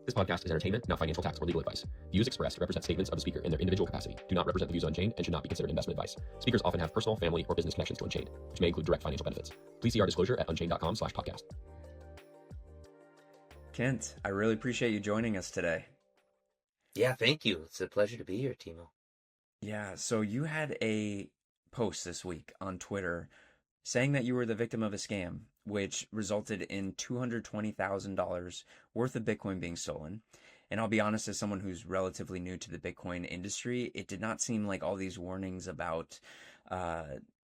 This podcast is entertainment, not financial, tax, or legal advice. Views expressed represent statements of the speaker in their individual capacity, do not represent the views of Unchained, and should not be considered investment advice. Speakers often have personal, family, or business connections to Unchained, which may include direct financial benefits. Please see our disclosure at unchained.com/podcast. Kent, I really appreciate you joining us today. Yeah, thank you. It's a pleasure to be here, Timo. Yeah, so you had a post this week on Twitter saying that you were the victim of a scam, which resulted in $220,000 worth of Bitcoin being stolen. And I'll be honest, as someone who's relatively new to the Bitcoin industry, it did not seem like all these warnings about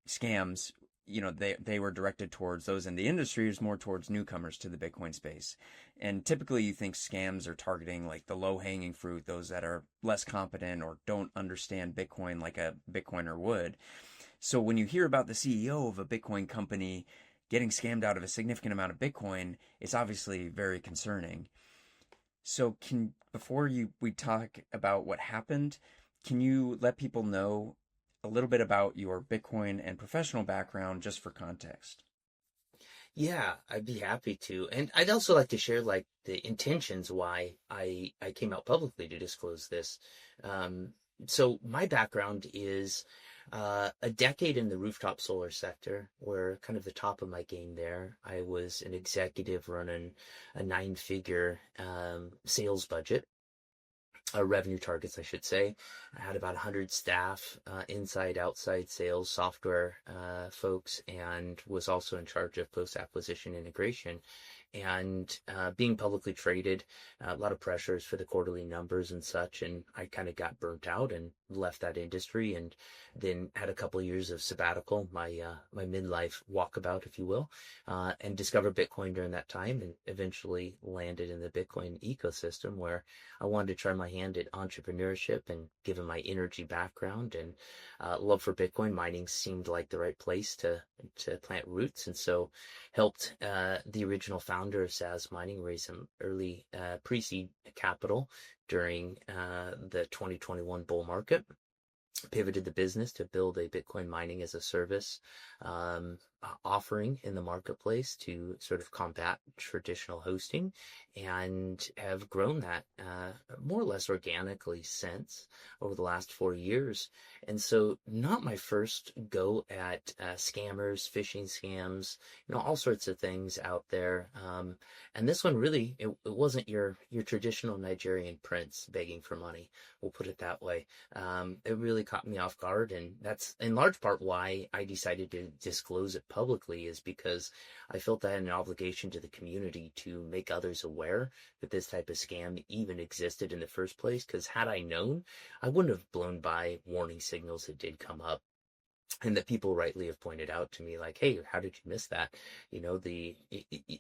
scams, they were directed towards those in the industry, is more towards newcomers to the Bitcoin space. And typically you think scams are targeting like the low-hanging fruit, those that are less competent or don't understand Bitcoin like a Bitcoiner would. So when you hear about the CEO of a Bitcoin company getting scammed out of a significant amount of Bitcoin, it's obviously very concerning. So before we talk about what happened, can you let people know a little bit about your Bitcoin and professional background just for context? Yeah, I'd be happy to. And I'd also like to share like the intentions why I came out publicly to disclose this. So my background is a decade in the rooftop solar sector, where kind of the top of my game there. I was an executive running a 9-figure sales budget. Revenue targets, I should say. I had about 100 staff, inside, outside sales, software folks, and was also in charge of post-acquisition integration. And being publicly traded, a lot of pressures for the quarterly numbers and such, and I kind of got burnt out and left that industry, and then had a couple of years of sabbatical, my midlife walkabout, if you will, and discovered Bitcoin during that time, and eventually landed in the Bitcoin ecosystem, where I wanted to try my hand at entrepreneurship, and given my energy background and love for Bitcoin, mining seemed like the right place to plant roots, and so helped the original founder of Sazmining raise some early pre-seed capital during the 2021 bull market. Pivoted the business to build a Bitcoin mining as a service offering in the marketplace to sort of combat traditional hosting, and have grown that more or less organically since over the last 4 years. And so not my first go at scammers, phishing scams, all sorts of things out there. And this one really, it wasn't your traditional Nigerian prince begging for money. We'll put it that way. It really caught me off guard, and that's in large part why I decided to disclose it publicly, is because I felt I had an obligation to the community to make others aware that this type of scam even existed in the first place, because had I known, I wouldn't have blown by warning signals that did come up, and that people rightly have pointed out to me, like, hey, how did you miss that?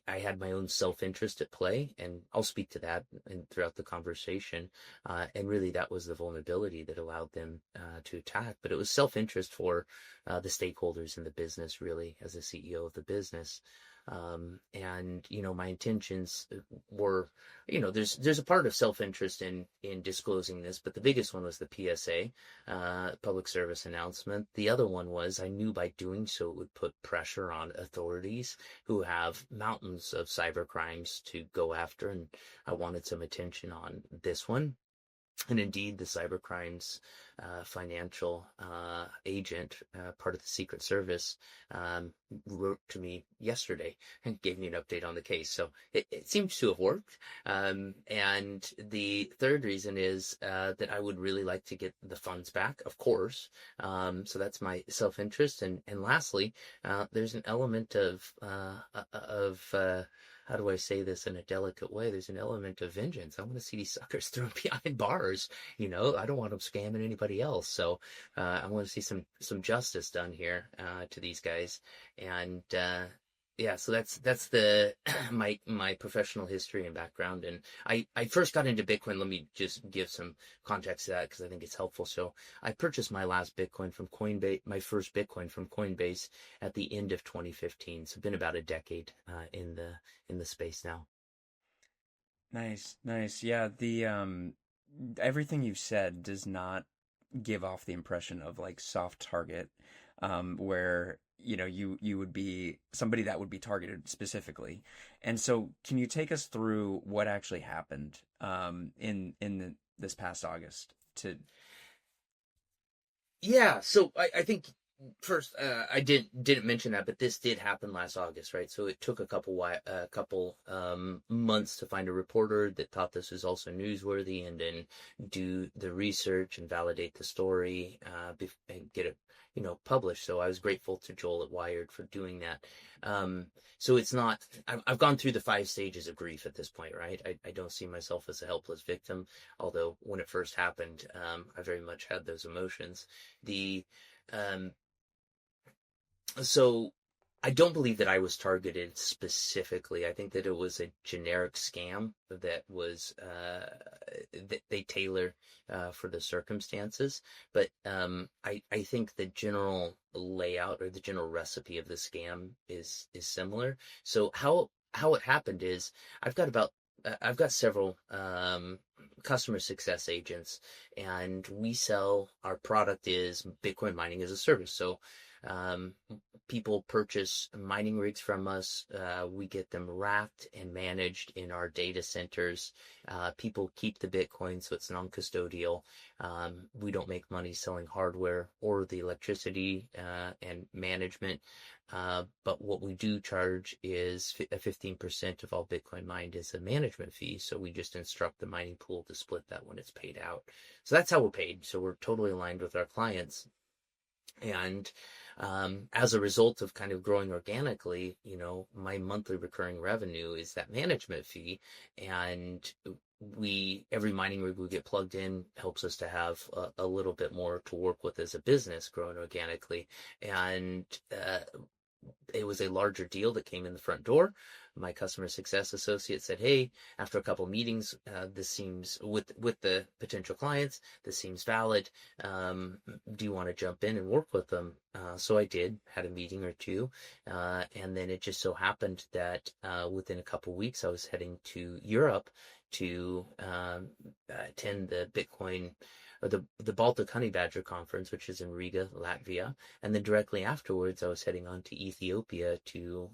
I had my own self-interest at play, and I'll speak to that throughout the conversation. And really that was the vulnerability that allowed them to attack. But it was self-interest for the stakeholders in the business, really, as the CEO of the business. And my intentions were, there's a part of self-interest in disclosing this, but the biggest one was the PSA, public service announcement. The other one was, I knew by doing so it would put pressure on authorities who have mountains of cyber crimes to go after, and I wanted some attention on this one. And indeed, the cybercrimes financial agent, part of the Secret Service, wrote to me yesterday and gave me an update on the case. So it seems to have worked. And the third reason is that I would really like to get the funds back, of course. So that's my self-interest. And lastly, there's an element of how do I say this in a delicate way? There's an element of vengeance. I want to see these suckers thrown behind bars. I don't want them scamming anybody else. So I want to see some justice done here to these guys. And yeah, so that's the my professional history and background. And I first got into Bitcoin. Let me just give some context to that, because I think it's helpful. So I purchased my last Bitcoin from Coinbase, my first Bitcoin from Coinbase at the end of 2015. So it's been about a decade in the space now. Nice. Yeah, the everything you said does not give off the impression of like soft target, where you would be somebody that would be targeted specifically. And so can you take us through what actually happened this past August to Yeah, so I think first I didn't mention that, but this did happen last August, right? So it took a couple months to find a reporter that thought this was also newsworthy, and then do the research and validate the story, and get it published. So I was grateful to Joel at Wired for doing that. So it's not, I've gone through the 5 stages of grief at this point, right? I don't see myself as a helpless victim, although when it first happened, I very much had those emotions. Um, so I don't believe that I was targeted specifically. I think that it was a generic scam that was that they tailor for the circumstances. But I think the general layout or the general recipe of the scam is similar. So how it happened is I've got several customer success agents, and our product is Bitcoin mining as a service. So people purchase mining rigs from us. We get them racked and managed in our data centers. People keep the Bitcoin, so it's non-custodial. We don't make money selling hardware or the electricity and management. But what we do charge is a 15% of all Bitcoin mined is a management fee. So we just instruct the mining pool to split that when it's paid out. So that's how we're paid. So we're totally aligned with our clients. And as a result of kind of growing organically, my monthly recurring revenue is that management fee. And every mining rig we get plugged in helps us to have a little bit more to work with as a business growing organically. And it was a larger deal that came in the front door. My customer success associate said, "Hey, after a couple meetings, this seems with the potential clients, this seems valid. Do you want to jump in and work with them?" So I did, had a meeting or two, and then it just so happened that within a couple weeks, I was heading to Europe to attend the Bitcoin, or the Baltic Honey Badger Conference, which is in Riga, Latvia. And then directly afterwards, I was heading on to Ethiopia to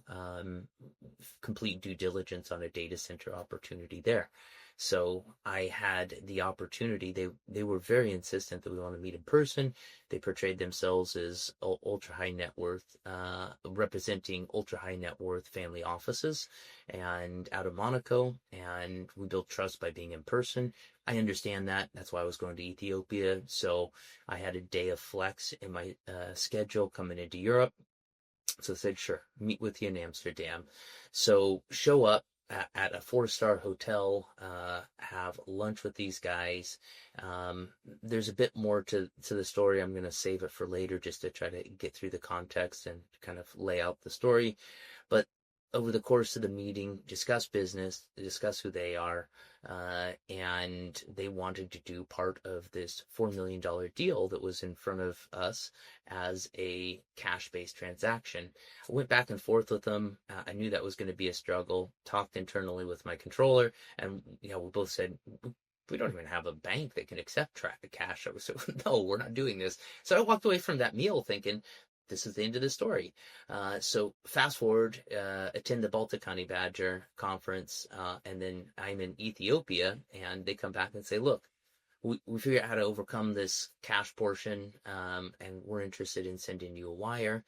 complete due diligence on a data center opportunity there. So I had the opportunity. They were very insistent that we want to meet in person. They portrayed themselves as ultra high net worth, representing ultra high net worth family offices, and out of Monaco. And we built trust by being in person. I understand that. That's why I was going to Ethiopia. So I had a day of flex in my schedule coming into Europe. So I said, sure, meet with you in Amsterdam. So show up at a 4-star hotel, have lunch with these guys. There's a bit more to the story. I'm going to save it for later just to try to get through the context and kind of lay out the story. But over the course of the meeting, discuss business, discuss who they are, and they wanted to do part of this $4 million deal that was in front of us as a cash-based transaction. I went back and forth with them. I knew that was going to be a struggle, talked internally with my controller, and we both said, we don't even have a bank that can accept cash. I was so, no, we're not doing this. So I walked away from that meal thinking, this is the end of the story. So fast forward, attend the Baltic Honey Badger conference, and then I'm in Ethiopia, and they come back and say, look, we figured out how to overcome this cash portion, and we're interested in sending you a wire.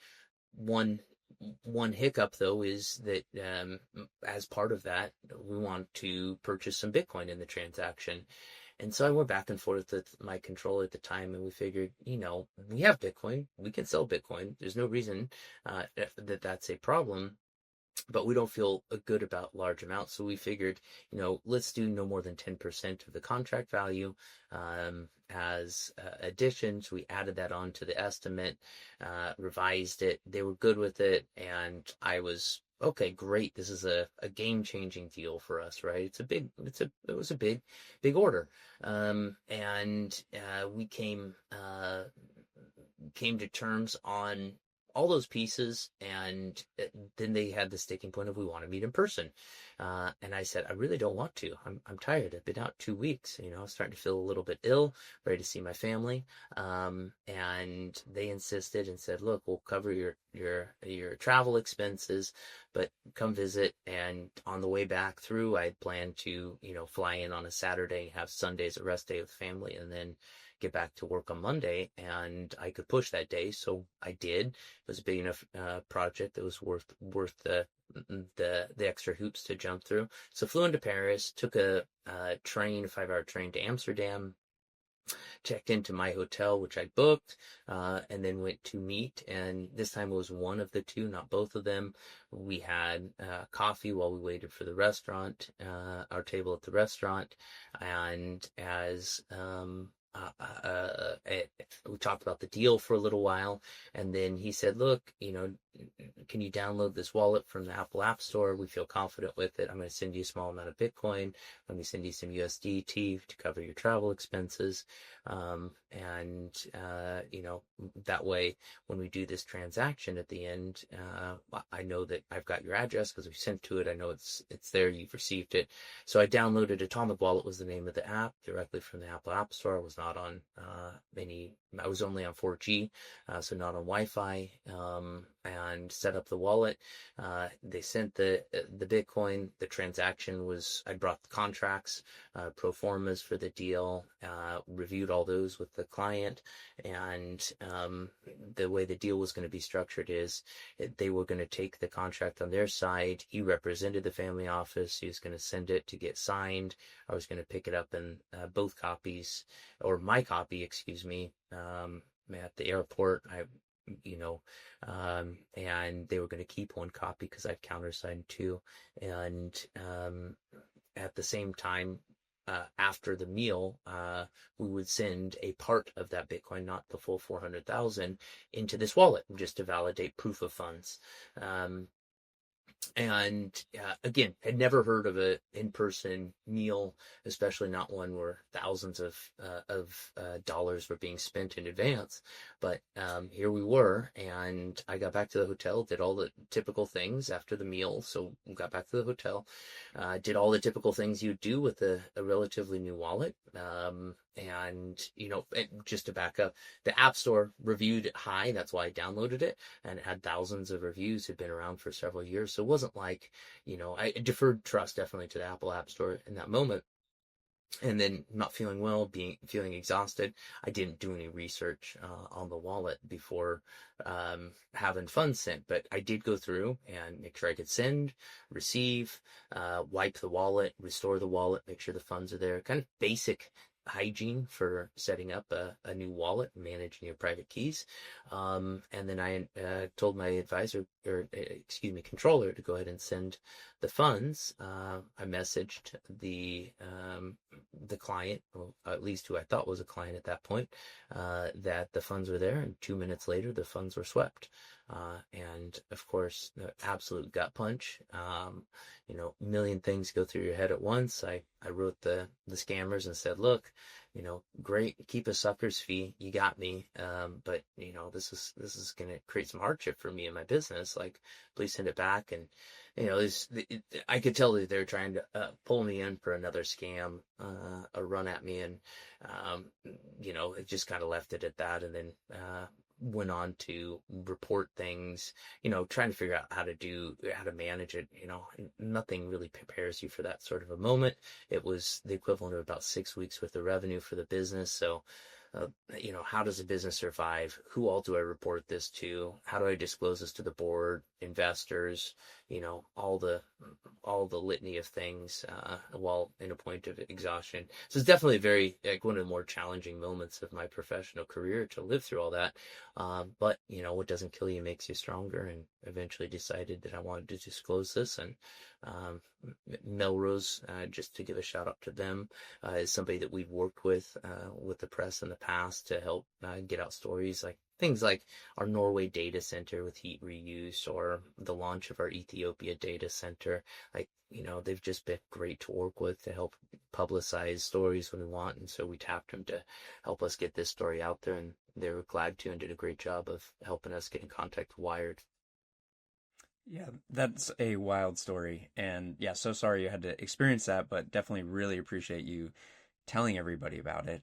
One hiccup, though, is that as part of that, we want to purchase some Bitcoin in the transaction. And so I went back and forth with my controller at the time, and we figured, we have Bitcoin. We can sell Bitcoin. There's no reason that that's a problem, but we don't feel good about large amounts. So we figured, let's do no more than 10% of the contract value as additions. We added that on to the estimate, revised it. They were good with it, and I was, okay, great. This is a game-changing deal for us, right? It was a big order. And we came to terms on all those pieces, and then they had the sticking point of we want to meet in person. And I said, I really don't want to. I'm tired. I've been out 2 weeks. I was starting to feel a little bit ill, ready to see my family. And they insisted and said, look, we'll cover your travel expenses, but come visit. And on the way back through, I had planned to, fly in on a Saturday, have Sundays a rest day with family, and then get back to work on Monday, and I could push that day, so I did. It was a big enough project that was worth the extra hoops to jump through. So flew into Paris, took a 5-hour train to Amsterdam, checked into my hotel, which I booked, and then went to meet. And this time it was one of the two, not both of them. We had coffee while we waited for the restaurant, our table at the restaurant, and as we talked about the deal for a little while, and then he said, look, can you download this wallet from the Apple App Store? We feel confident with it. I'm going to send you a small amount of Bitcoin. Let me send you some USDT to cover your travel expenses. That way, when we do this transaction at the end, I know that I've got your address because we sent to it. I know it's there. You've received it. So I downloaded Atomic Wallet was the name of the app directly from the Apple App Store. I was not on I was only on 4G, so not on Wi-Fi, and set up the wallet. They sent the Bitcoin. The transaction was, I brought the contracts, pro formas for the deal, reviewed all those with the client, and the way the deal was going to be structured is they were going to take the contract on their side. He represented the family office. He was going to send it to get signed. I was going to pick it up in both copies, or my copy, excuse me, at the airport. And they were going to keep one copy because I've countersigned two. And at the same time, after the meal, we would send a part of that Bitcoin, not the full 400,000, into this wallet just to validate proof of funds. And again, had never heard of an in-person meal, especially not one where thousands of dollars were being spent in advance. But here we were, and I got back to the hotel, did all the typical things after the meal. So we got back to the hotel, did all the typical things you do with a relatively new wallet. And just to back up, the App Store reviewed it high. That's why I downloaded it, and it had thousands of reviews. Had been around for several years, so it wasn't like, I deferred trust definitely to the Apple App Store in that moment. And then not feeling well, feeling exhausted, I didn't do any research on the wallet before having funds sent. But I did go through and make sure I could send, receive, wipe the wallet, restore the wallet, make sure the funds are there. Kind of basic hygiene for setting up a new wallet and managing your private keys. And then I told my controller to go ahead and send the funds. I messaged the client, or at least who I thought was a client at that point, that the funds were there, and 2 minutes later the funds were swept. And of course, the absolute gut punch. A million things go through your head at once. I wrote the scammers and said, look, great, keep a sucker's fee. You got me. But this is going to create some hardship for me and my business. Like, please send it back. And, I could tell that they're trying to pull me in for another scam, a run at me. And, it just kind of left it at that. And then, went on to report things, trying to figure out how to manage it. Nothing really prepares you for that sort of a moment. It was the equivalent of about 6 weeks worth of revenue for the business. So, how does a business survive? Who all do I report this to? How do I disclose this to the board, investors, all the litany of things, while in a point of exhaustion. So it's definitely one of the more challenging moments of my professional career to live through all that. But what doesn't kill you makes you stronger, and eventually decided that I wanted to disclose this. And Melrose, just to give a shout out to them, is somebody that we've worked with the press in the past to help get out stories like things like our Norway data center with heat reuse, or the launch of our Ethiopia data center. Like, they've just been great to work with to help publicize stories when we want. And so we tapped them to help us get this story out there, and they were glad to, and did a great job of helping us get in contact with Wired. Yeah, that's a wild story. And yeah, so sorry you had to experience that, but definitely really appreciate you telling everybody about it,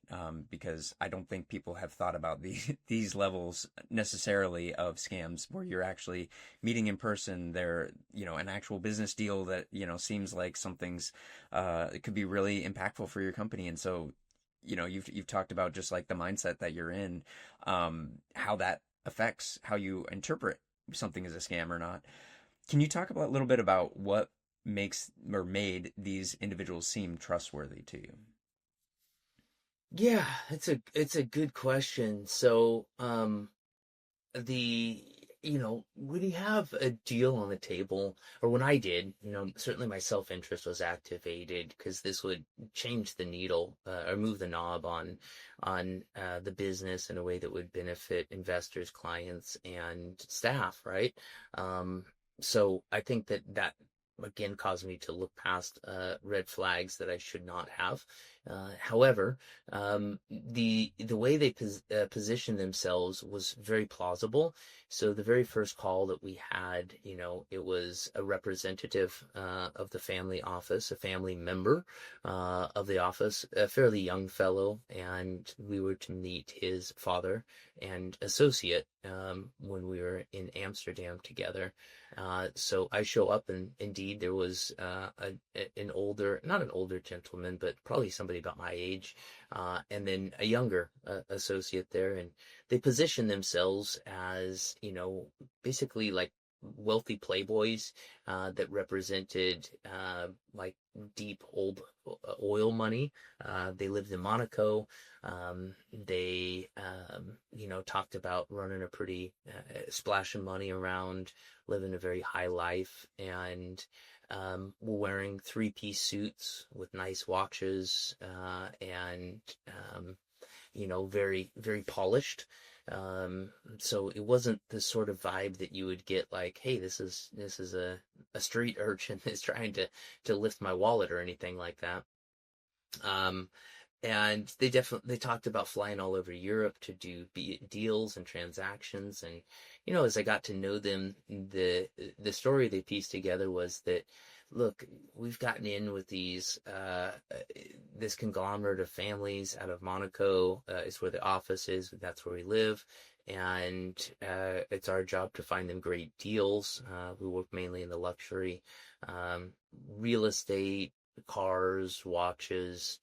because I don't think people have thought about these levels necessarily of scams where you're actually meeting in person. They're, an actual business deal that, seems like something's, it could be really impactful for your company. And so, you've talked about just like the mindset that you're in, how that affects how you interpret something as a scam or not. Can you talk about a little bit about what makes or made these individuals seem trustworthy to you? Yeah, it's a good question. So, the when you have a deal on the table, or when I did, certainly my self-interest was activated because this would change the needle, or move the knob on the business in a way that would benefit investors, clients, and staff, right? Um, so I think that again caused me to look past red flags that I should not have. However, the way they positioned themselves was very plausible. So the very first call that we had, it was a representative of the family office, a family member of the office, a fairly young fellow, and we were to meet his father and associate when we were in Amsterdam together. So I show up, and indeed there was an older, not an older gentleman, but probably somebody about my age, and then a younger associate there, and they position themselves as, basically like wealthy playboys that represented like deep old oil money. They lived in Monaco. They, talked about running a pretty splashing money around, living a very high life, and were wearing three-piece suits with nice watches, and very, very polished. So it wasn't the sort of vibe that you would get like, hey, this is a street urchin that's trying to lift my wallet or anything like that. Um, and they talked about flying all over Europe to do deals and transactions. And as I got to know them, the story they pieced together was that, look, we've gotten in with this conglomerate of families out of Monaco. Is where the office is. That's where we live. And it's our job to find them great deals. We work mainly in the luxury, real estate, cars, watches,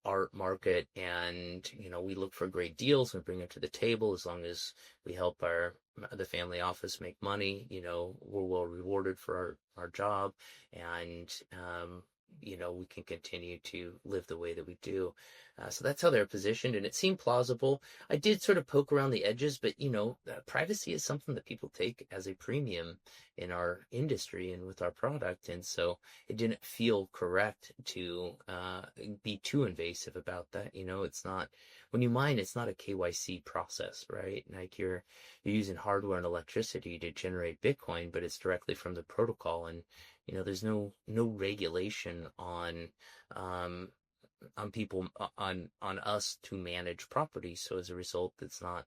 art market, and we look for great deals and bring them to the table. As long as we help the family office make money, we're well rewarded for our job, and we can continue to live the way that we do. So that's how they're positioned, and it seemed plausible. I did sort of poke around the edges, but privacy is something that people take as a premium in our industry and with our product, and so it didn't feel correct to be too invasive about that. It's not, when you mine, it's not a KYC process, right? Like you're using hardware and electricity to generate Bitcoin, but it's directly from the protocol, and there's no regulation on people, on us to manage property. So as a result, it's not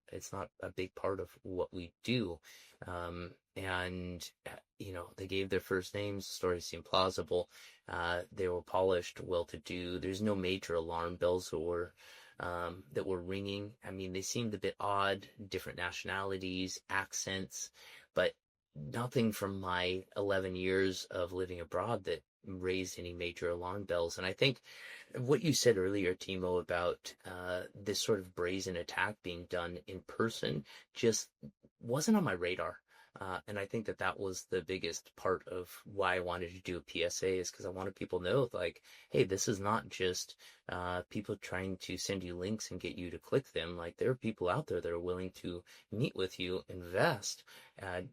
a big part of what we do. And they gave their first names. The story seemed plausible. They were polished, well-to-do. There's no major alarm bells that were ringing. I mean, they seemed a bit odd, different nationalities, accents, but nothing from my 11 years of living abroad that raised any major alarm bells. And I think what you said earlier, Timo, about this sort of brazen attack being done in person just wasn't on my radar. And I think that was the biggest part of why I wanted to do a PSA, is because I wanted people to know, like, hey, this is not just people trying to send you links and get you to click them. Like, there are people out there that are willing to meet with you, invest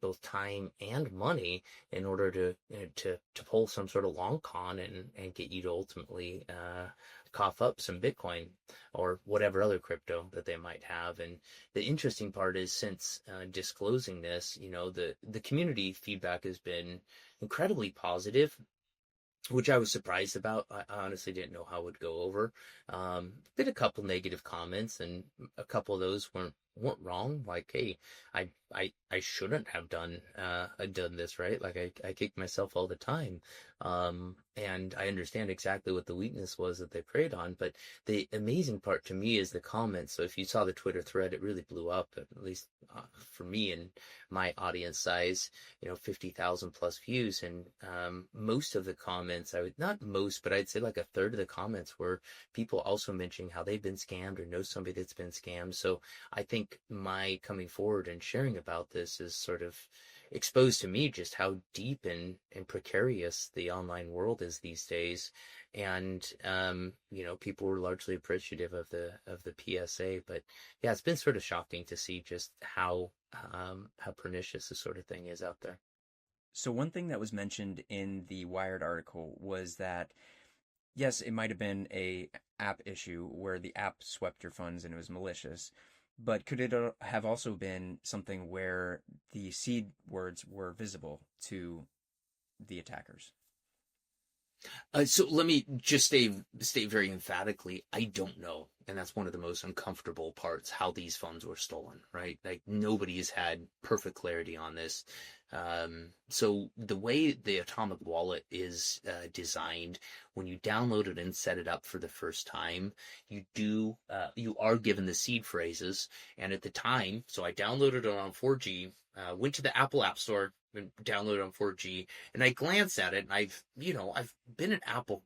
both time and money in order to pull some sort of long con and get you to ultimately cough up some Bitcoin or whatever other crypto that they might have. And the interesting part is, since disclosing this, the community feedback has been incredibly positive, which I was surprised about. I honestly didn't know how it would go over. Did a couple negative comments, and a couple of those weren't wrong. Like, hey, I shouldn't have done this, right? Like I kick myself all the time. And I understand exactly what the weakness was that they preyed on. But the amazing part to me is the comments. So if you saw the Twitter thread, it really blew up, at least for me and my audience size, 50,000 plus views. And most of the comments, not most, but I'd say like a third of the comments were people also mentioning how they've been scammed or know somebody that's been scammed. So I think my coming forward and sharing about this is sort of exposed to me just how deep and precarious the online world is these days. And people were largely appreciative of the PSA. But yeah, it's been sort of shocking to see just how pernicious this sort of thing is out there. So one thing that was mentioned in the Wired article was that, yes, it might have been a app issue where the app swept your funds and it was malicious, but could it have also been something where the seed words were visible to the attackers? So let me just state very emphatically, I don't know. And that's one of the most uncomfortable parts, how these funds were stolen, right? Like nobody has had perfect clarity on this. So the way the Atomic Wallet is designed, when you download it and set it up for the first time, you are given the seed phrases. And at the time, so I downloaded it on 4G, went to the Apple App Store and downloaded on 4G, and I glanced at it, and I've been an Apple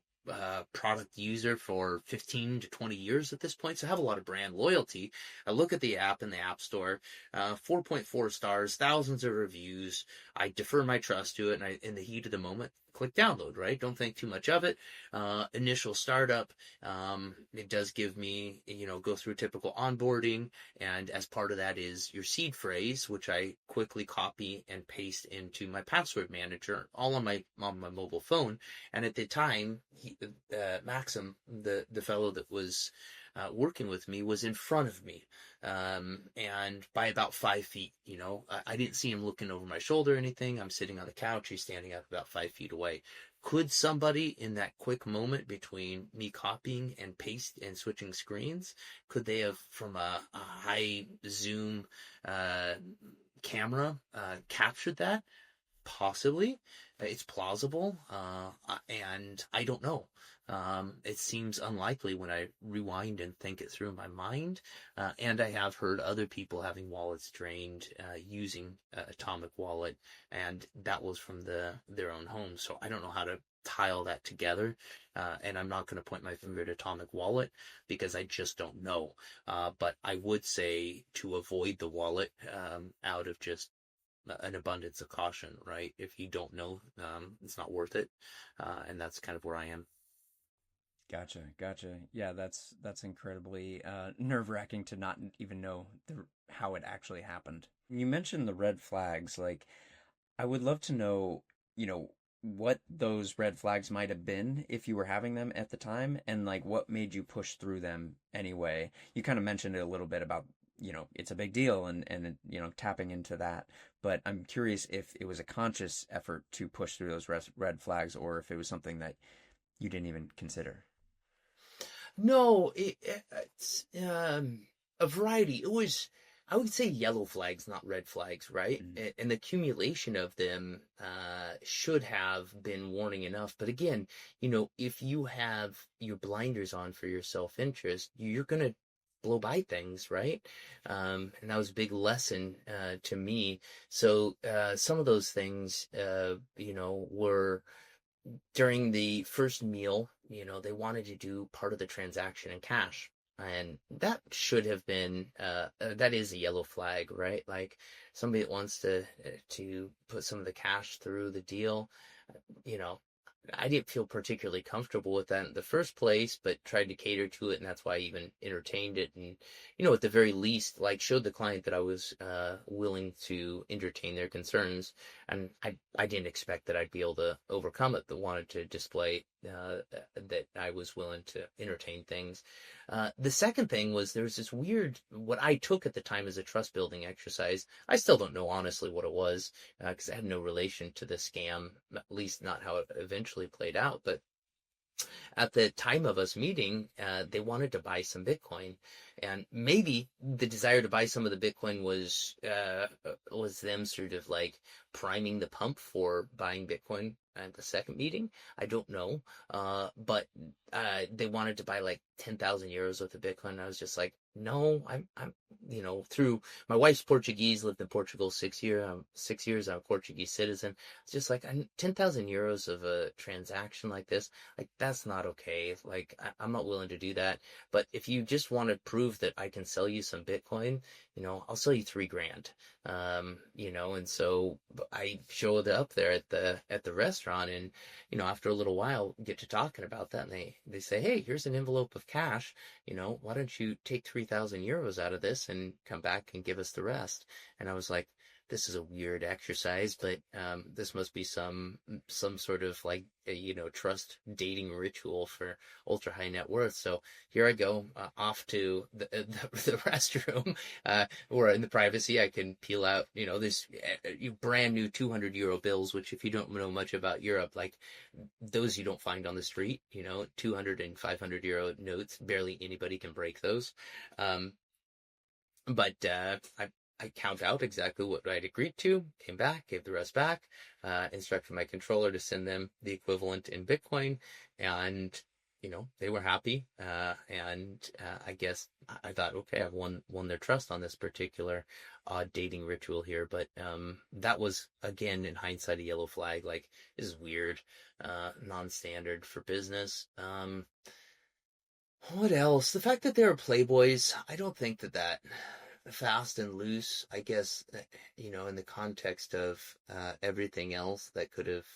product user for 15 to 20 years at this point, so I have a lot of brand loyalty. I look at the app in the App Store, 4.4 stars, thousands of reviews. I defer my trust to it, and in the heat of the moment, click download, right? Don't think too much of it. Initial startup, it does give me, go through typical onboarding, and as part of that is your seed phrase, which I quickly copy and paste into my password manager, all on my mobile phone. And at the time, Maxim, the fellow that was working with me, was in front of me, and by about 5 feet. I didn't see him looking over my shoulder or anything. I'm sitting on the couch. He's standing up about 5 feet away. Could somebody in that quick moment between me copying and paste and switching screens, could they have, from a high zoom camera, captured that? Possibly. It's plausible, and I don't know. It seems unlikely when I rewind and think it through in my mind, and I have heard other people having wallets drained using Atomic Wallet, and that was from their own home. So I don't know how to tile that together, and I'm not going to point my finger at Atomic Wallet because I just don't know. But I would say to avoid the wallet out of just an abundance of caution, right? If you don't know, it's not worth it, and that's kind of where I am. Gotcha. Yeah, that's incredibly nerve-wracking to not even know how it actually happened. You mentioned the red flags. Like, I would love to know, what those red flags might have been if you were having them at the time, and like what made you push through them anyway. You kind of mentioned it a little bit about, it's a big deal and tapping into that. But I'm curious if it was a conscious effort to push through those red flags, or if it was something that you didn't even consider. No, it's a variety. It was, I would say, yellow flags, not red flags, right? Mm-hmm. And the accumulation of them should have been warning enough. But again, if you have your blinders on for your self-interest, you're going to blow by things, right? And that was a big lesson to me. So some of those things, were during the first meal. They wanted to do part of the transaction in cash. And that should have been, that is a yellow flag, right? Like somebody that wants to put some of the cash through the deal, I didn't feel particularly comfortable with that in the first place, but tried to cater to it, and that's why I even entertained it. And, at the very least, like, showed the client that I was willing to entertain their concerns, and I didn't expect that I'd be able to overcome it, but wanted to display that I was willing to entertain things. The second thing was there was this weird, what I took at the time as a trust building exercise. I still don't know honestly what it was, because it had no relation to the scam, at least not how it eventually played out. But at the time of us meeting, they wanted to buy some Bitcoin, and maybe the desire to buy some of the Bitcoin was them sort of like priming the pump for buying Bitcoin at the second meeting. I don't know, but they wanted to buy like 10,000 euros worth of Bitcoin. I was just like, no, I'm, through my wife's Portuguese, lived in Portugal 6 years. I'm a Portuguese citizen. It's just like 10,000 euros of a transaction like this. Like, that's not okay. Like, I'm not willing to do that. But if you just want to prove that I can sell you some Bitcoin, I'll sell you $3,000. And so I showed up there at the restaurant, and, after a little while, get to talking about that, and they say, hey, here's an envelope of cash. Why don't you take 3,000 euros out of this and come back and give us the rest? And I was like, this is a weird exercise, but this must be some sort of like trust dating ritual for ultra high net worth. So here I go, off to the restroom, where in the privacy I can peel out this brand new 200 euro bills, which, if you don't know much about Europe, like those you don't find on the street. 200 and 500 euro notes, barely anybody can break those. But I count out exactly what I'd agreed to, came back, gave the rest back, instructed my controller to send them the equivalent in Bitcoin, and they were happy. And I guess I thought, okay, I've won their trust on this particular odd dating ritual here. But that was, again, in hindsight, a yellow flag. Like, this is weird, non-standard for business. What else? The fact that they were playboys, I don't think that fast and loose, I guess, in the context of everything else that could have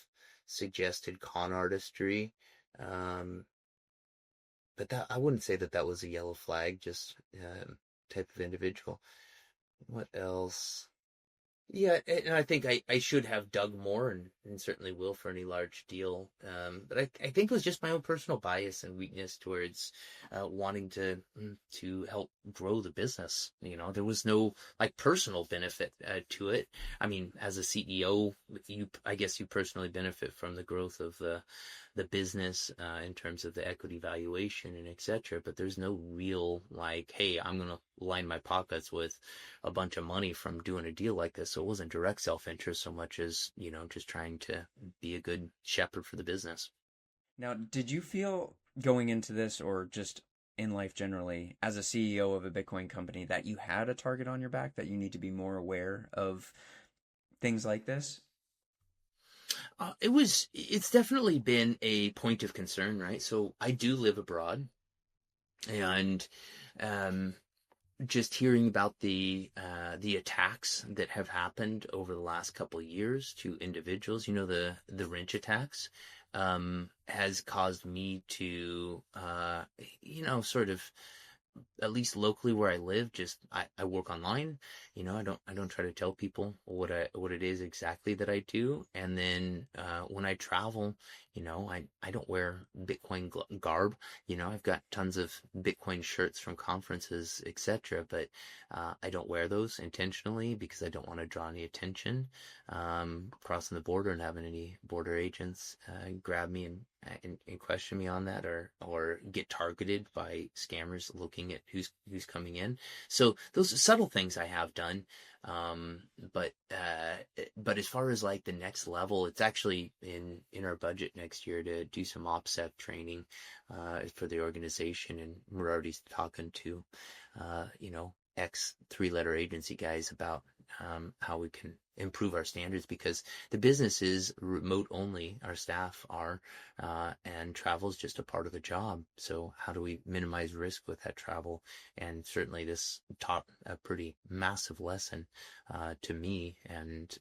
suggested con artistry. But that, I wouldn't say that was a yellow flag, just type of individual. What else? Yeah, and I think I should have dug more, and certainly will for any large deal. But I think it was just my own personal bias and weakness towards wanting to help grow the business. There was no like personal benefit to it. I mean, as a CEO, I guess you personally benefit from the growth of the business in terms of the equity valuation and etc. But there's no real like, hey, I'm gonna line my pockets with a bunch of money from doing a deal like this. So it wasn't direct self-interest so much as just trying to be a good shepherd for the business. Now, did you feel going into this, or just in life generally, as a CEO of a Bitcoin company, that you had a target on your back, that you need to be more aware of things like this? It's definitely been a point of concern, right? So I do live abroad, and just hearing about the attacks that have happened over the last couple of years to individuals, the wrench attacks, has caused me to, sort of, at least locally where I live, just I work online. I don't try to tell people what it is exactly that I do. And then when I travel, I don't wear Bitcoin garb. I've got tons of Bitcoin shirts from conferences, etc. But I don't wear those intentionally because I don't want to draw any attention crossing the border and having any border agents grab me and question me on that, or get targeted by scammers looking at who's coming in. So those subtle things I have done. But as far as like the next level, it's actually in our budget next year to do some OPSEC training for the organization, and we're already talking to ex 3-letter agency guys about how we can improve our standards, because the business is remote only. Our staff are, and travel is just a part of the job. So how do we minimize risk with that travel? And certainly this taught a pretty massive lesson to me, and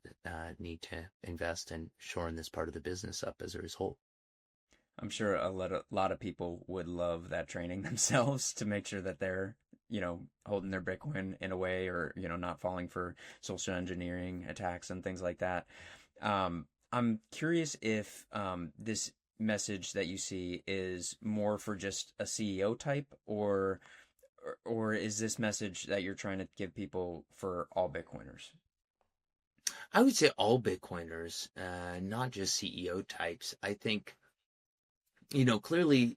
need to invest in shoring this part of the business up as a result. I'm sure a lot of people would love that training themselves, to make sure that they're, holding their Bitcoin in a way, or, not falling for social engineering attacks and things like that. I'm curious if this message that you see is more for just a CEO type, or is this message that you're trying to give people for all Bitcoiners? I would say all Bitcoiners, not just CEO types. I think clearly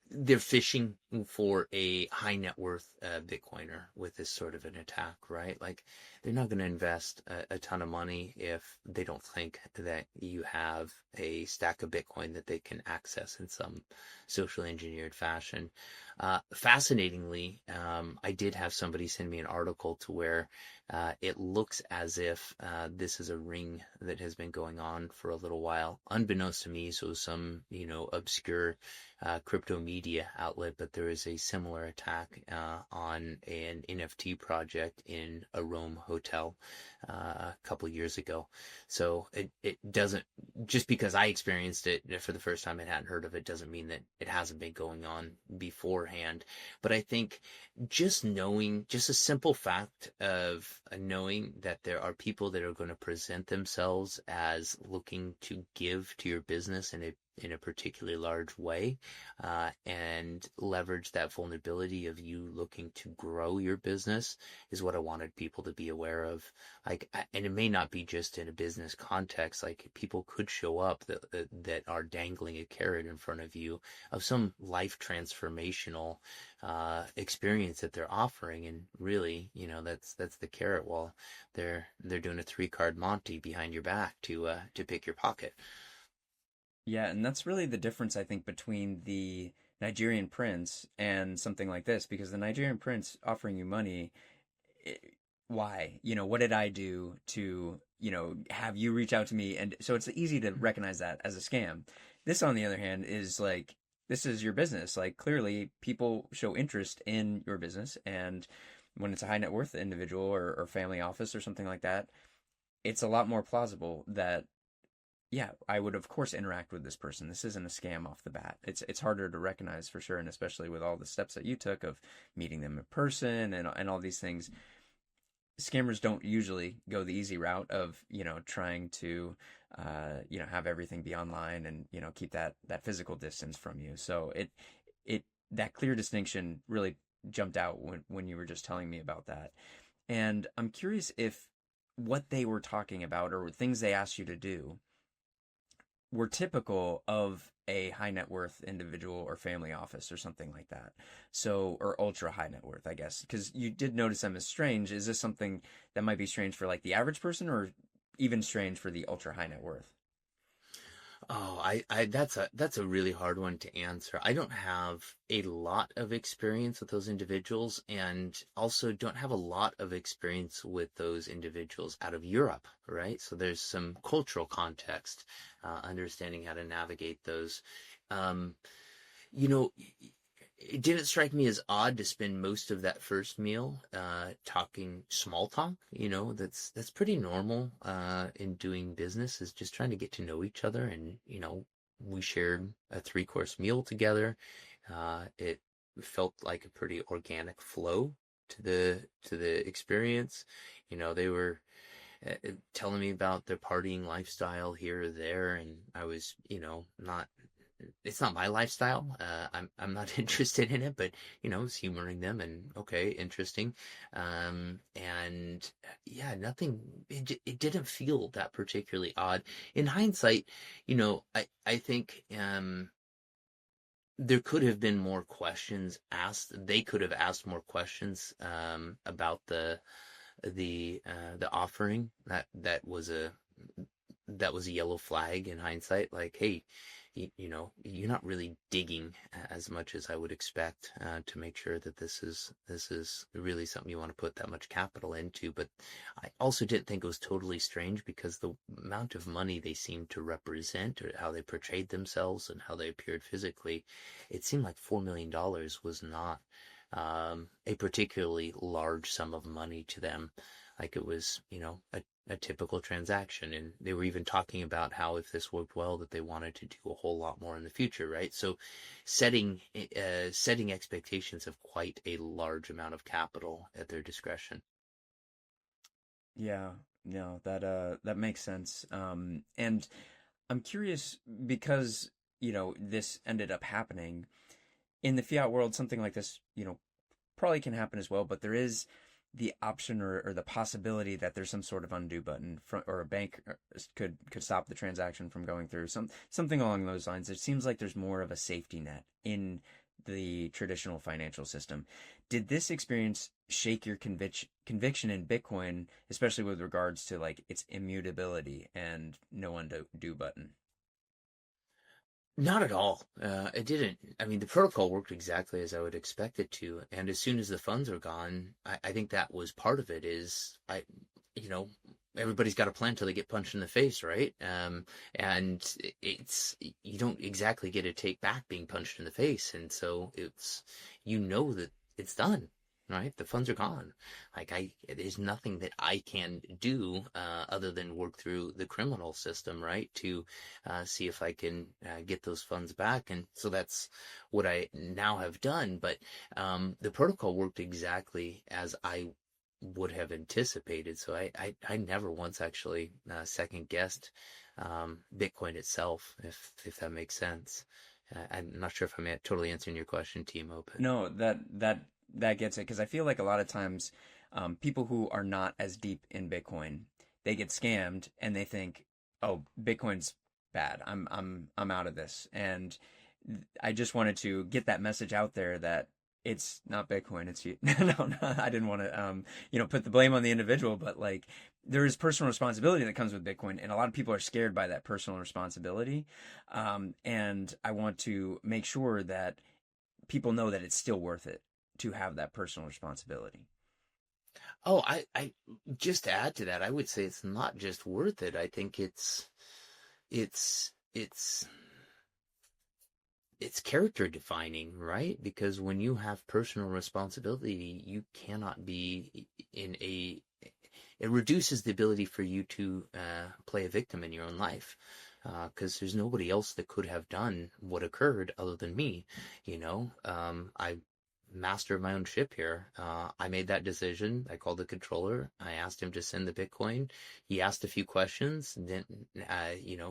they're fishing for a high net worth Bitcoiner with this sort of an attack, right? Like they're not going to invest a ton of money if they don't think that you have a stack of Bitcoin that they can access in some socially engineered fashion. Fascinatingly, I did have somebody send me an article to where it looks as if this is a ring that has been going on for a little while, unbeknownst to me. So some, obscure crypto media outlet, but there is a similar attack on an NFT project in a Rome hotel a couple years ago. So it doesn't, just because I experienced it for the first time and hadn't heard of it, doesn't mean that it hasn't been going on beforehand. But I think just a simple fact of knowing that there are people that are going to present themselves as looking to give to your business in a particularly large way, and leverage that vulnerability of you looking to grow your business is what I wanted people to be aware of. Like, and it may not be just in a business context. Like, people could show up that are dangling a carrot in front of you of some life transformational experience that they're offering, and really, that's the carrot while they're doing a 3-card Monty behind your back to pick your pocket. Yeah, and that's really the difference, I think, between the Nigerian prince and something like this, because the Nigerian prince offering you money, why? What did I do to, have you reach out to me? And so it's easy to recognize that as a scam. This, on the other hand, is like, this is your business. Like, clearly people show interest in your business. And when it's a high net worth individual or family office or something like that, it's a lot more plausible that, yeah, I would of course interact with this person. This isn't a scam off the bat. It's harder to recognize for sure, and especially with all the steps that you took of meeting them in person and all these things. Scammers don't usually go the easy route of trying to have everything be online and keep that physical distance from you. So it that clear distinction really jumped out when you were just telling me about that. And I'm curious if what they were talking about or things they asked you to do were typical of a high net worth individual or family office or something like that. So, or ultra high net worth, I guess, because you did notice them as strange. Is this something that might be strange for like the average person, or even strange for the ultra high net worth? Oh, that's a really hard one to answer. I don't have a lot of experience with those individuals, and also don't have a lot of experience with those individuals out of Europe, right? So there's some cultural context, understanding how to navigate those. Um, you know, it didn't strike me as odd to spend most of that first meal talking small talk. That's pretty normal in doing business, is just trying to get to know each other. And we shared a 3-course meal together. It felt like a pretty organic flow to the experience. They were telling me about their partying lifestyle here or there, and I was not it's not my lifestyle. I'm not interested in it, but it's humoring them, and okay, interesting. And yeah, nothing. It didn't feel that particularly odd. In hindsight, I think there could have been more questions asked. They could have asked more questions about the offering. That was a yellow flag in hindsight. Like, hey, you're not really digging as much as I would expect to make sure that this is really something you want to put that much capital into. But I also didn't think it was totally strange, because the amount of money they seemed to represent, or how they portrayed themselves and how they appeared physically, it seemed like $4 million was not a particularly large sum of money to them. Like, it was, a typical transaction. And they were even talking about how, if this worked well, that they wanted to do a whole lot more in the future, right? So setting expectations of quite a large amount of capital at their discretion. Yeah, no, that makes sense. And I'm curious because, this ended up happening in the fiat world. Something like this, probably can happen as well, but there is the option or the possibility that there's some sort of undo button or a bank could stop the transaction from going through, something along those lines. It seems like there's more of a safety net in the traditional financial system. Did this experience shake your conviction in Bitcoin, especially with regards to like its immutability and no undo button? Not at all. It didn't. I mean, the protocol worked exactly as I would expect it to. And as soon as the funds are gone, I think that was part of it is you know, everybody's got a plan till they get punched in the face, right? And you don't exactly get a take back being punched in the face. And so that it's done. Right, the funds are gone. There's nothing that I can do other than work through the criminal system, right, to see if I can get those funds back. And so that's what I now have done. But the protocol worked exactly as I would have anticipated. So I never once actually second guessed Bitcoin itself, if that makes sense. I'm not sure if I'm totally answering your question, Timo. But No, that gets it, because I feel like a lot of times people who are not as deep in Bitcoin, they get scammed and they think, oh, Bitcoin's bad. I'm out of this. And I just wanted to get that message out there that it's not Bitcoin, it's you. No, I didn't want to put the blame on the individual, but like there is personal responsibility that comes with Bitcoin, and a lot of people are scared by that personal responsibility. And I want to make sure that people know that it's still worth it to have that personal responsibility. Oh, I just to add to that, I would say it's not just worth it. I think it's character defining, right? Because when you have personal responsibility, you cannot be it reduces the ability for you to play a victim in your own life. Because there's nobody else that could have done what occurred other than me. I master of my own ship here. I made that decision. I called the controller. I asked him to send the Bitcoin. He asked a few questions, then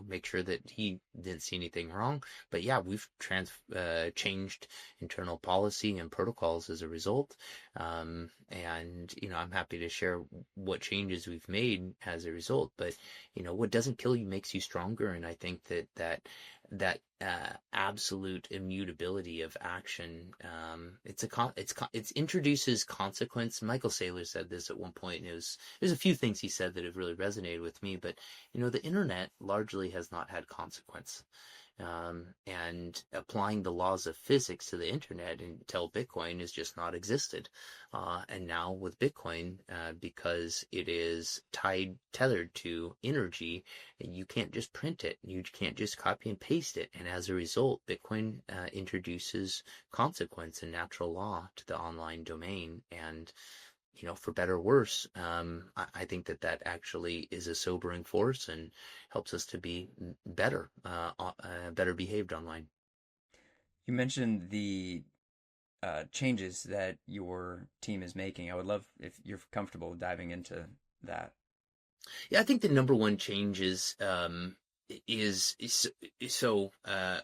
make sure that he didn't see anything wrong. But yeah, we've changed internal policy and protocols as a result. And I'm happy to share what changes we've made as a result. But what doesn't kill you makes you stronger. And I think that absolute immutability of action, it introduces consequence. Michael Saylor said this at one point. And there's a few things he said that have really resonated with me. But the internet largely has not had consequence. And applying the laws of physics to the internet until Bitcoin has just not existed. And now with Bitcoin, because it is tethered to energy, you can't just print it. You can't just copy and paste it. And as a result, Bitcoin introduces consequence and natural law to the online domain. And for better or worse, I think that actually is a sobering force and helps us to be better behaved online. You mentioned the changes that your team is making. I would love if you're comfortable diving into that. Yeah, I think the number one change is so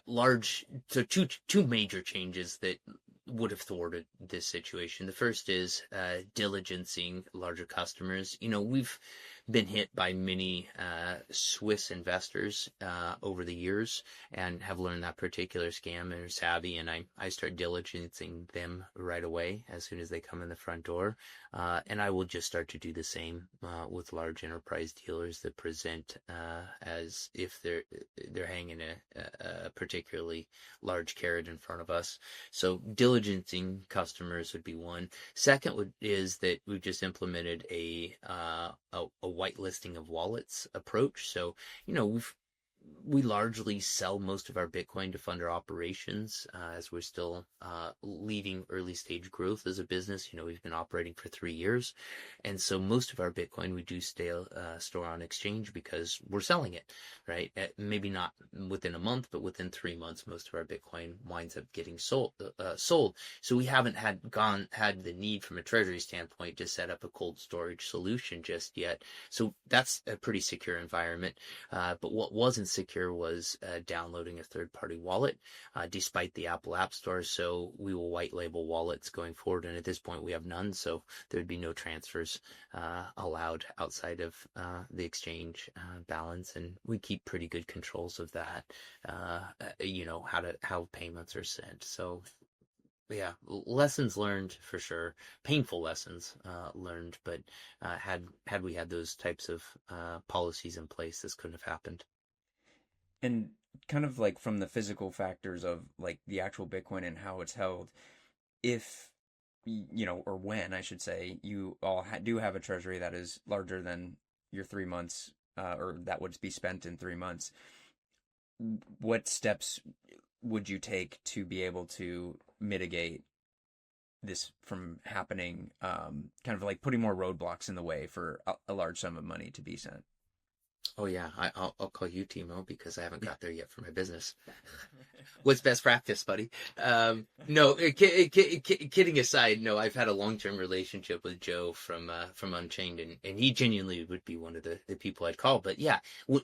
large. So two major changes that would have thwarted this situation. The first is diligencing larger customers. We've been hit by many Swiss investors over the years and have learned that particular scam and are savvy, and I start diligencing them right away as soon as they come in the front door. And I will just start to do the same with large enterprise dealers that present as if they're hanging a particularly large carrot in front of us. So diligencing customers would be one. Second is that we've just implemented a whitelisting of wallets approach. So we largely sell most of our Bitcoin to fund our operations as we're still leading early stage growth as a business. We've been operating for 3 years. And so most of our Bitcoin we do store on exchange because we're selling it, right? Maybe not within a month, but within 3 months, most of our Bitcoin winds up getting sold. So we haven't had the need from a treasury standpoint to set up a cold storage solution just yet. So that's a pretty secure environment. But what wasn't insecure was downloading a third-party wallet, despite the Apple App Store. So we will white label wallets going forward. And at this point, we have none. So there would be no transfers allowed outside of the exchange balance. And we keep pretty good controls of that, how payments are sent. So yeah, lessons learned for sure. Painful lessons learned, but had we had those types of policies in place, this couldn't have happened. And kind of like from the physical factors of like the actual Bitcoin and how it's held, if or when I should say, you all do have a treasury that is larger than your 3 months, or that would be spent in 3 months, what steps would you take to be able to mitigate this from happening? Kind of like putting more roadblocks in the way for a large sum of money to be sent. Oh yeah, I'll call you Timo because I haven't got there yet for my business. What's best practice, buddy? No, kidding aside, no, I've had a long-term relationship with Joe from Unchained, and he genuinely would be one of the people I'd call. But yeah,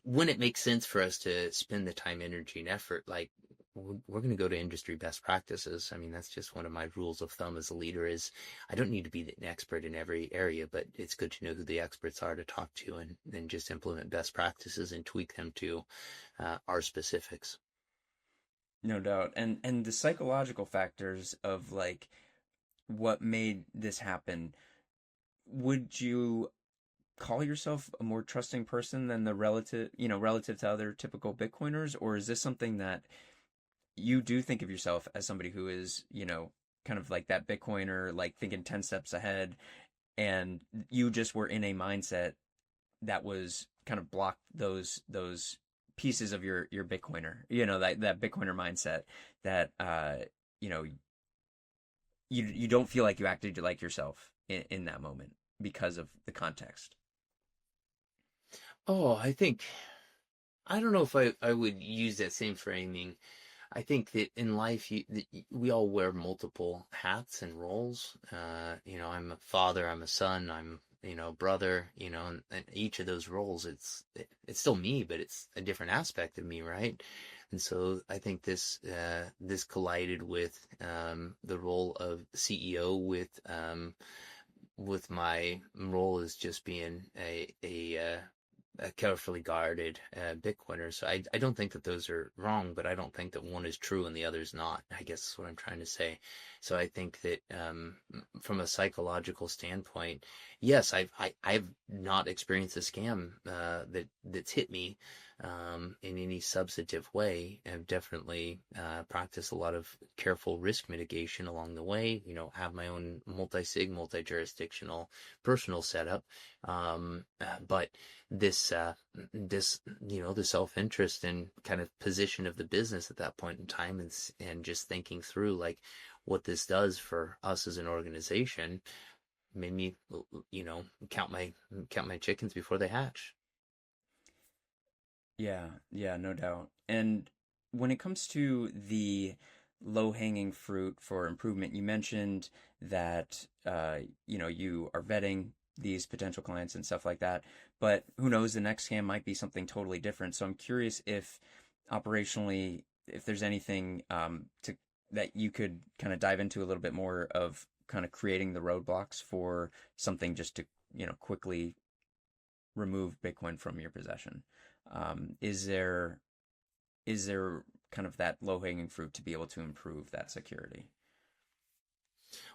when it makes sense for us to spend the time, energy, and effort, like we're going to go to industry best practices. I mean, that's just one of my rules of thumb as a leader is I don't need to be an expert in every area, but it's good to know who the experts are to talk to and then just implement best practices and tweak them to our specifics. No doubt. And the psychological factors of like what made this happen, would you call yourself a more trusting person than the relative to other typical Bitcoiners? Or is this something that you do think of yourself as somebody who is, kind of like that Bitcoiner, like thinking 10 steps ahead, and you just were in a mindset that was kind of blocked those pieces of your Bitcoiner, that Bitcoiner mindset that, you don't feel like you acted like yourself in that moment because of the context? Oh, I don't know if I would use that same framing. I think that in life, we all wear multiple hats and roles. I'm a father, I'm a son, I'm, brother, and each of those roles, it's still me, but it's a different aspect of me, right? And so I think this collided with the role of CEO with my role as just being a carefully guarded Bitcoiner. So I don't think that those are wrong, but I don't think that one is true and the other is not. I guess is what I'm trying to say. So I think that from a psychological standpoint, yes, I've not experienced a scam that's hit me in any substantive way. I've definitely practiced a lot of careful risk mitigation along the way. Have my own multisig, multi-jurisdictional personal setup, but this the self-interest and kind of position of the business at that point in time, and just thinking through like what this does for us as an organization made me count my chickens before they hatch. Yeah, no doubt. And when it comes to the low-hanging fruit for improvement, you mentioned that you are vetting these potential clients and stuff like that. But who knows, the next scam might be something totally different. So I'm curious if operationally, if there's anything that you could kind of dive into a little bit more of kind of creating the roadblocks for something just to, quickly remove Bitcoin from your possession. Is there kind of that low-hanging fruit to be able to improve that security?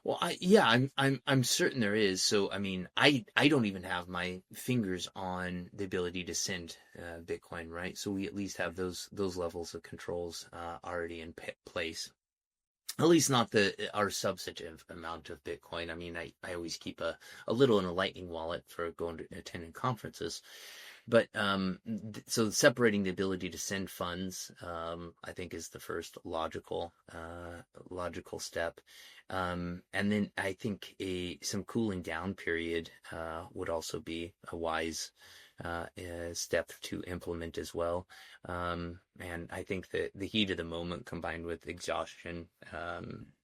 Well, I'm certain there is. So, I mean, I don't even have my fingers on the ability to send Bitcoin, right? So we at least have those levels of controls already in place. At least not our substantive amount of Bitcoin. I mean, I always keep a little in a Lightning wallet for going to attending conferences. But so separating the ability to send funds, I think, is the first logical step. And then I think some cooling down period would also be a wise step to implement as well. And I think that the heat of the moment combined with exhaustion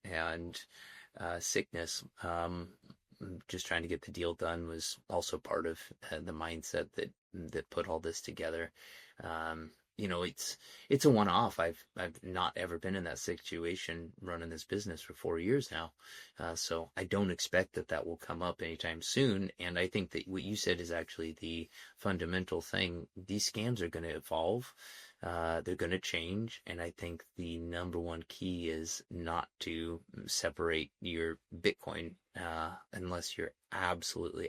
and sickness, just trying to get the deal done, was also part of the mindset that put all this together. it's a one-off. I've not ever been in that situation running this business for 4 years now. So I don't expect that will come up anytime soon. And I think that what you said is actually the fundamental thing. These scams are going to evolve. They're going to change. And I think the number one key is not to separate your Bitcoin unless you're absolutely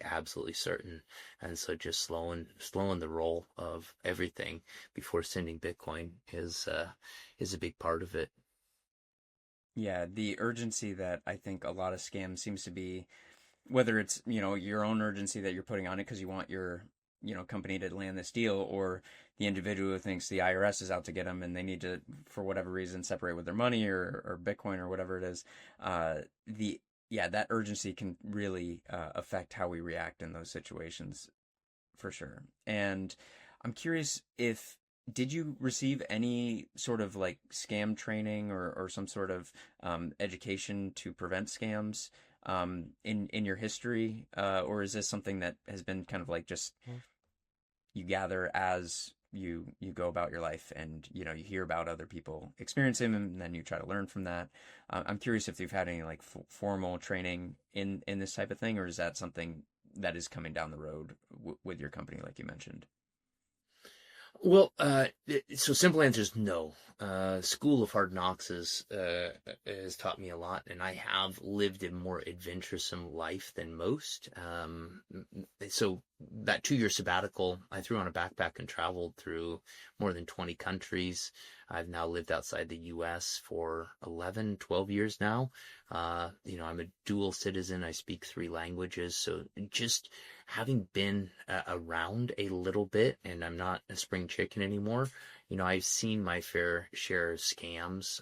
certain. And so just slowing the roll of everything before sending Bitcoin is a big part of it. Yeah, the urgency that I think a lot of scams seems to be, whether it's, your own urgency that you're putting on it because you want your, company to land this deal, or the individual who thinks the IRS is out to get them and they need to, for whatever reason, separate with their money or Bitcoin or whatever it is. That urgency can really affect how we react in those situations, for sure. And I'm curious, did you receive any sort of like scam training or some sort of education to prevent scams in your history, or is this something that has been kind of like just you gather as you go about your life, and you hear about other people experiencing them, and then you try to learn from that? I'm curious if you've had any like formal training in this type of thing, or is that something that is coming down the road with your company, like you mentioned? Well, so simple answer is no. School of Hard Knocks has taught me a lot, and I have lived a more adventuresome life than most. So that 2-year sabbatical, I threw on a backpack and traveled through more than 20 countries. I've now lived outside the U.S. for 11, 12 years now. I'm a dual citizen. I speak 3 languages. So just having been around a little bit, and I'm not a spring chicken anymore, I've seen my fair share of scams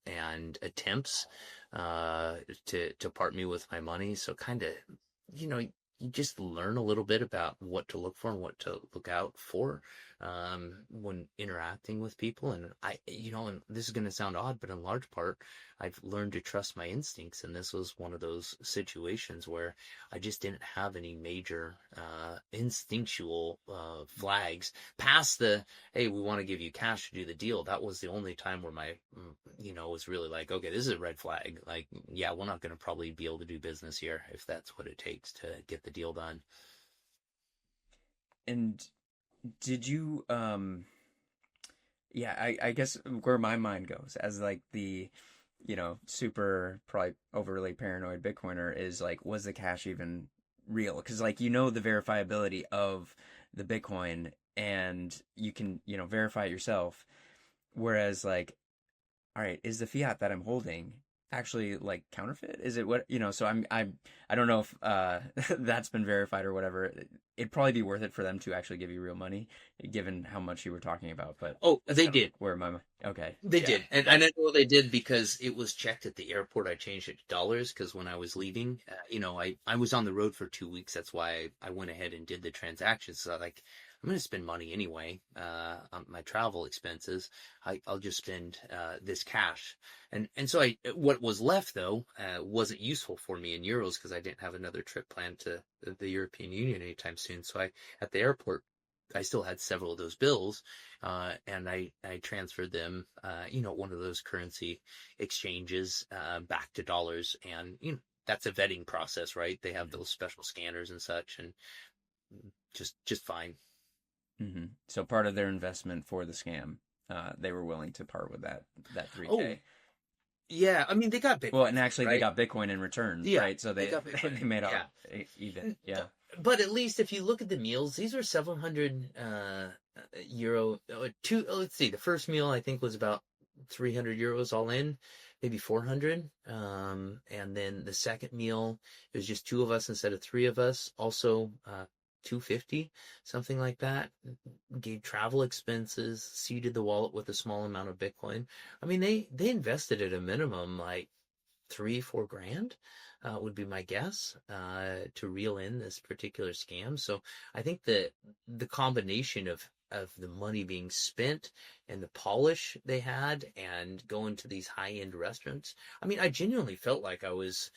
and attempts to part me with my money. So kind of, you just learn a little bit about what to look for and what to look out for when interacting with people. And and this is going to sound odd, but in large part, I've learned to trust my instincts. And this was one of those situations where I just didn't have any major instinctual flags past the, hey, we want to give you cash to do the deal. That was the only time where my, was really like, okay, this is a red flag. Like, yeah, we're not going to probably be able to do business here if that's what it takes to get the deal done. And did you, I guess where my mind goes as like the, super probably overly paranoid Bitcoiner is like, was the cash even real? Because like, the verifiability of the Bitcoin, and you can, verify it yourself. Whereas like, all right, is the fiat that I'm holding actually like counterfeit? Is it what, so I don't know if that's been verified or whatever. It'd probably be worth it for them to actually give you real money, given how much you were talking about. But they did. They did, and I know they did because it was checked at the airport. I changed it to dollars because when I was leaving, I was on the road for 2 weeks. That's why I went ahead and did the transaction. So like, I'm going to spend money anyway on my travel expenses. I'll just spend this cash. And so what was left, though, wasn't useful for me in euros because I didn't have another trip planned to the European Union anytime soon. So at the airport, I still had several of those bills, and I transferred them, one of those currency exchanges back to dollars. And, that's a vetting process, right? They have those special scanners and such, and just fine. Mm-hmm. So part of their investment for the scam, they were willing to part with that 3K. Oh, yeah. I mean, they got Bitcoin. Well, and actually right? they got Bitcoin in return, right? So they made out even. Yeah. But at least if you look at the meals, these were several hundred euro. Let's see. The first meal I think was about 300 euros all in, maybe 400. And then the second meal, it was just 2 of us instead of 3 of us. Also, 250, something like that. Gave travel expenses, seeded the wallet with a small amount of Bitcoin. I mean, they invested at a minimum like 3-4 grand would be my guess to reel in this particular scam. So I think that the combination of of the money being spent and the polish they had, and going to these high-end restaurants. I mean, I genuinely felt like I was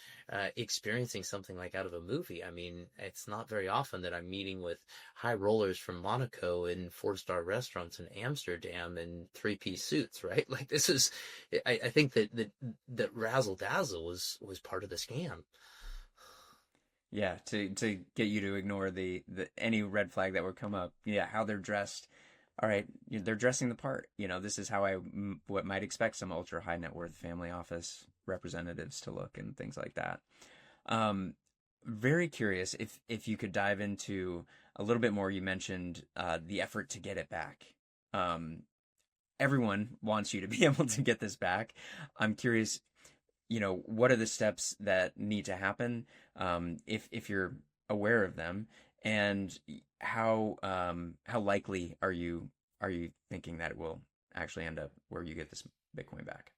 experiencing something like out of a movie. I mean, it's not very often that I'm meeting with high rollers from Monaco in 4-star restaurants in Amsterdam in 3-piece suits, right? Like, this is, I think that razzle dazzle was part of the scam. Yeah, to get you to ignore the any red flag that would come up. Yeah, how they're dressed. All right, they're dressing the part. This is how what might expect some ultra high net worth family office representatives to look and things like that. Very curious if you could dive into a little bit more. You mentioned the effort to get it back. Everyone wants you to be able to get this back. I'm curious, what are the steps that need to happen, if you're aware of them, and how likely are you thinking that it will actually end up where you get this Bitcoin back?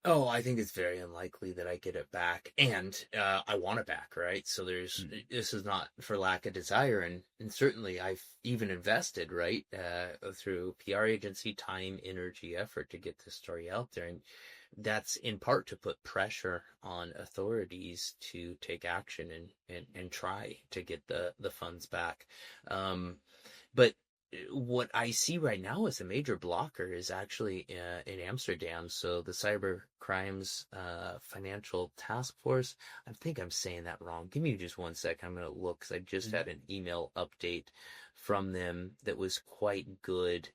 Oh, I think it's very unlikely that I get it back, and I want it back, right? So this is not for lack of desire, and certainly I've even invested, right, through PR agency, time, energy, effort to get this story out there, and that's in part to put pressure on authorities to take action and try to get the funds back. But what I see right now as a major blocker is actually in Amsterdam. So the Cyber Crimes Financial Task Force, I think I'm saying that wrong. Give me just 1 sec. I'm going to look, because I just had an email update from them that was quite good.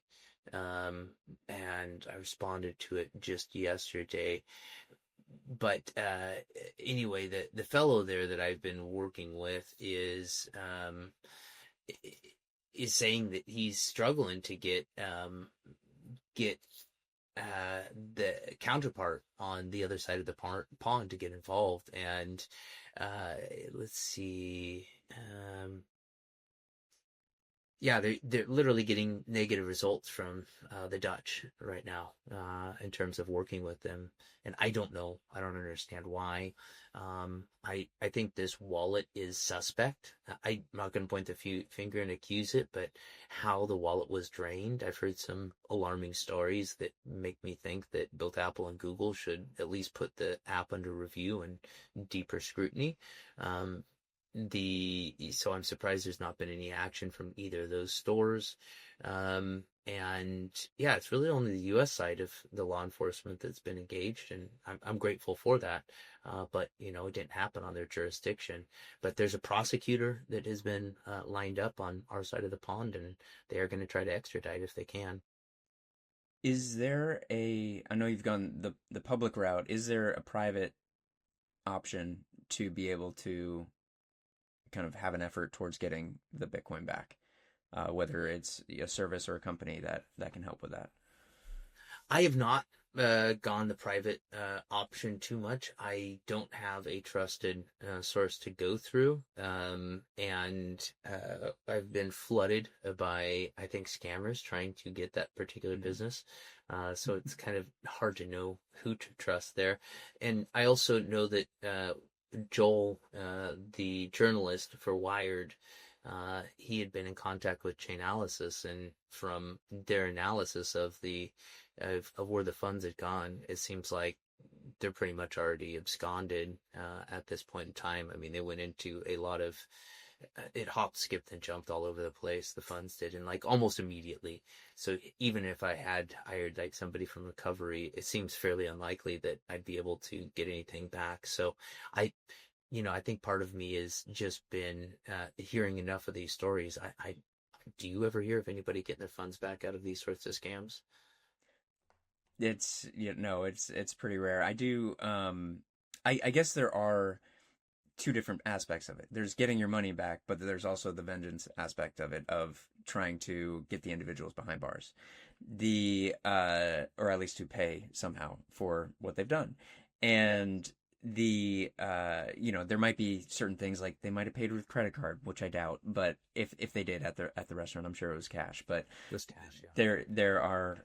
And I responded to it just yesterday. But anyway, the fellow there that I've been working with is saying that he's struggling to get the counterpart on the other side of the pond to get involved. And let's see. Yeah, they're literally getting negative results from the Dutch right now in terms of working with them, and I don't know. I don't understand why. I think this wallet is suspect. I'm not going to point the finger and accuse it, but how the wallet was drained, I've heard some alarming stories that make me think that both Apple and Google should at least put the app under review and deeper scrutiny. So I'm surprised there's not been any action from either of those stores. And yeah, it's really only the US side of the law enforcement that's been engaged, and I'm grateful for that. But it didn't happen on their jurisdiction. But there's a prosecutor that has been lined up on our side of the pond, and they are going to try to extradite if they can. Is there I know you've gone the public route, is there a private option to be able to kind of have an effort towards getting the Bitcoin back, whether it's a service or a company that can help with that? I have not gone the private option too much. I don't have a trusted source to go through, and I've been flooded by, I think, scammers trying to get that particular business. So it's kind of hard to know who to trust there. And I also know that Joel, the journalist for Wired, he had been in contact with Chainalysis, and from their analysis of where the funds had gone, it seems like they're pretty much already absconded at this point in time. I mean, they went into a lot of it hopped, skipped, and jumped all over the place. The funds did, and like almost immediately. So even if I had hired like somebody from recovery, it seems fairly unlikely that I'd be able to get anything back. So I think part of me has just been hearing enough of these stories. Do you ever hear of anybody getting their funds back out of these sorts of scams? It's pretty rare. I do. I guess there are two different aspects of it. There's getting your money back, but there's also the vengeance aspect of it, of trying to get the individuals behind bars, or at least to pay somehow for what they've done. And there might be certain things, like they might have paid with credit card, which I doubt, but if they did at the restaurant, I'm sure it was cash. But it was cash, yeah. There are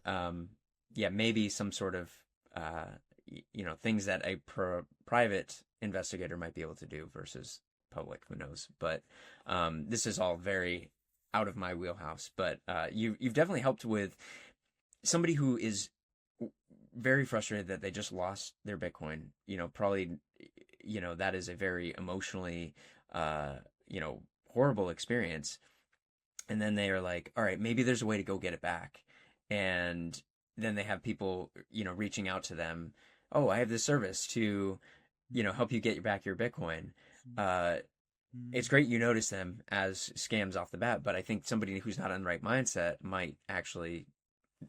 maybe some sort of things that a private investigator might be able to do versus public. Who knows? But this is all very out of my wheelhouse, but you've definitely helped with somebody who is very frustrated that they just lost their Bitcoin. Probably, that is a very emotionally, horrible experience. And then they are like, all right, maybe there's a way to go get it back. And then they have people, reaching out to them. Oh, I have this service to, help you get back your Bitcoin. It's great you notice them as scams off the bat, but I think somebody who's not in the right mindset might actually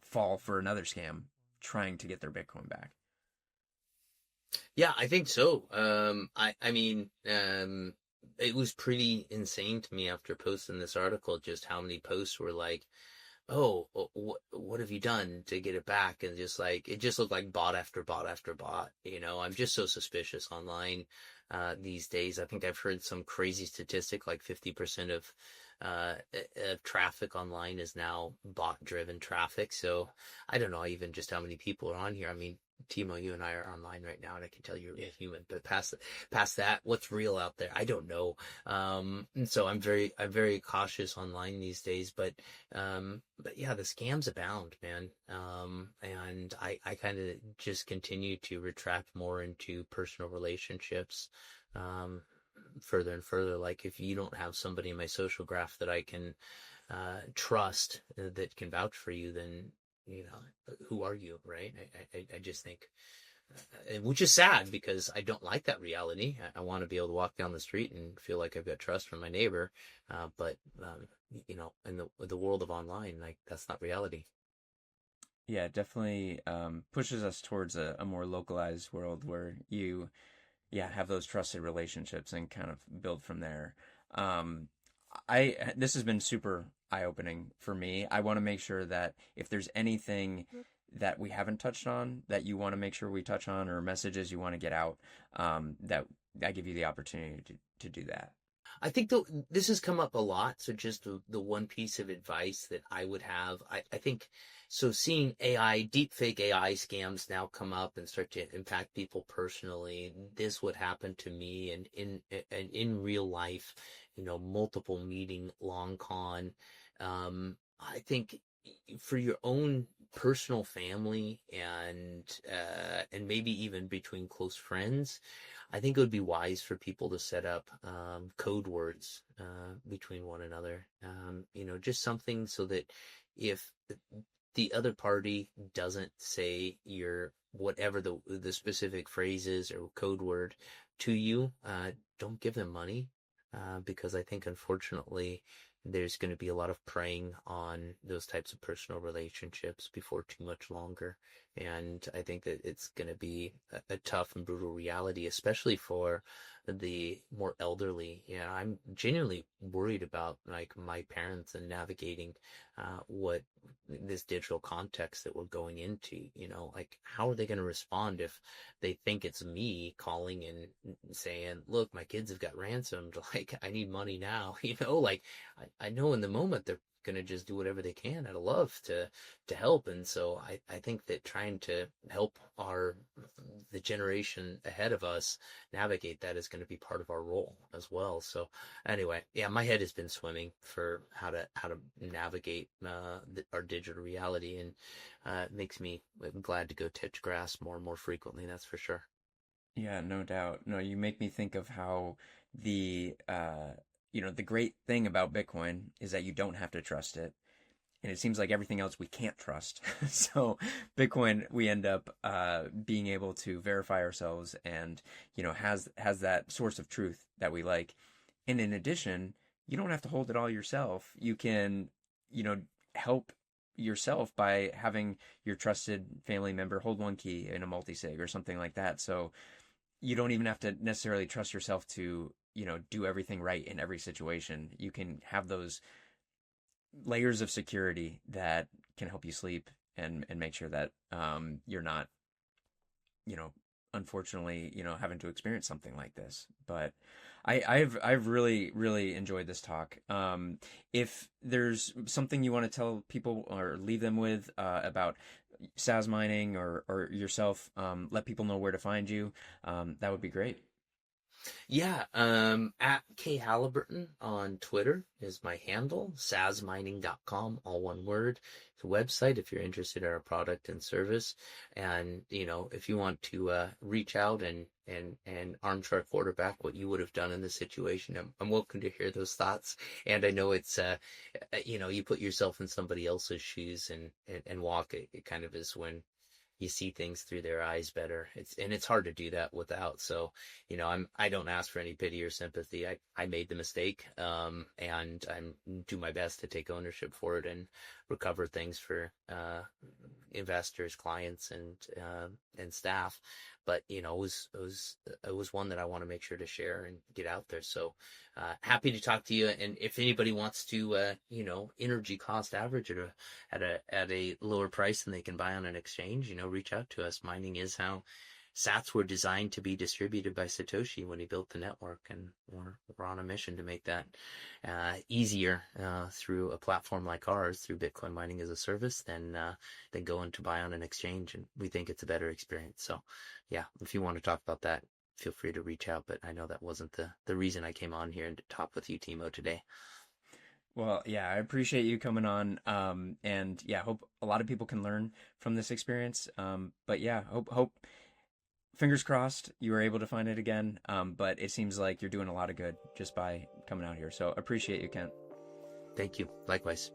fall for another scam trying to get their Bitcoin back. Yeah, I think so. I mean, it was pretty insane to me after posting this article, just how many posts were like, oh, what have you done to get it back? And just like, it just looked like bot after bot after bot. I'm just so suspicious online these days. I think I've heard some crazy statistic, like 50% of traffic online is now bot driven traffic. So I don't know even just how many people are on here. I mean, Timo, you and I are online right now, and I can tell you're a human. But past that, what's real out there? I don't know. And so I'm very cautious online these days. But yeah, the scams abound, man. And I kind of just continue to retract more into personal relationships. Further and further, like if you don't have somebody in my social graph that I can trust that can vouch for you, then who are you, right? I just think, which is sad because I don't like that reality. I want to be able to walk down the street and feel like I've got trust from my neighbor, but in the world of online, like that's not reality. Yeah, it definitely pushes us towards a more localized world where you have those trusted relationships and kind of build from there. This has been super eye-opening for me. I want to make sure that if there's anything that we haven't touched on that you want to make sure we touch on, or messages you want to get out, that I give you the opportunity to do that. I think this has come up a lot. So just the one piece of advice that I would have, I think, so seeing deepfake AI scams now come up and start to impact people personally, this would happen to me and in real life, multiple meeting long con. I think for your own personal family and maybe even between close friends, I think it would be wise for people to set up code words between one another. Just something so that if the other party doesn't say your whatever the specific phrase is or code word to you, don't give them money, because I think unfortunately there's going to be a lot of preying on those types of personal relationships before too much longer. And I think that it's going to be a tough and brutal reality, especially for the more elderly. Yeah, I'm genuinely worried about like my parents and navigating what this digital context that we're going into. Like how are they going to respond if they think it's me calling and saying, "Look, my kids have got ransomed. Like I need money now." Like I know in the moment they're gonna just do whatever they can out of love to help. And so I think that trying to help the generation ahead of us navigate that is going to be part of our role as well. So anyway, yeah, my head has been swimming for how to navigate our digital reality, and it makes me glad to go touch grass more and more frequently. That's for sure. Yeah, no doubt. No, you make me think of how the great thing about Bitcoin is that you don't have to trust it. And it seems like everything else we can't trust. So Bitcoin, we end up being able to verify ourselves and, has that source of truth that we like. And in addition, you don't have to hold it all yourself. You can, help yourself by having your trusted family member hold one key in a multisig or something like that. So you don't even have to necessarily trust yourself to, do everything right in every situation. You can have those layers of security that can help you sleep and make sure that you're not, unfortunately, having to experience something like this. But I've really, really enjoyed this talk. If there's something you want to tell people or leave them with about Sazmining or yourself, let people know where to find you. That would be great. Yeah, at K Halliburton on Twitter is my handle, sazmining.com, all one word. It's a website if you're interested in our product and service. And, if you want to reach out and armchair quarterback what you would have done in this situation, I'm welcome to hear those thoughts. And I know it's, you put yourself in somebody else's shoes and walk. It kind of is when you see things through their eyes better. It's hard to do that without. So, I don't ask for any pity or sympathy. I made the mistake, and I'm do my best to take ownership for it and recover things for investors, clients, and staff. But it was one that I want to make sure to share and get out there. So happy to talk to you. And if anybody wants to energy cost average at a lower price than they can buy on an exchange, reach out to us. Mining is how sats were designed to be distributed by Satoshi when he built the network, and we're on a mission to make that easier through a platform like ours, through Bitcoin mining as a service, than going to buy on an exchange. And we think it's a better experience. So yeah, if you want to talk about that, feel free to reach out. But I know that wasn't the reason I came on here and to talk with you, Timo, today. Well, yeah, I appreciate you coming on. And yeah, hope a lot of people can learn from this experience. But yeah, hope fingers crossed you were able to find it again. But it seems like you're doing a lot of good just by coming out here. So appreciate you, Kent. Thank you. Likewise.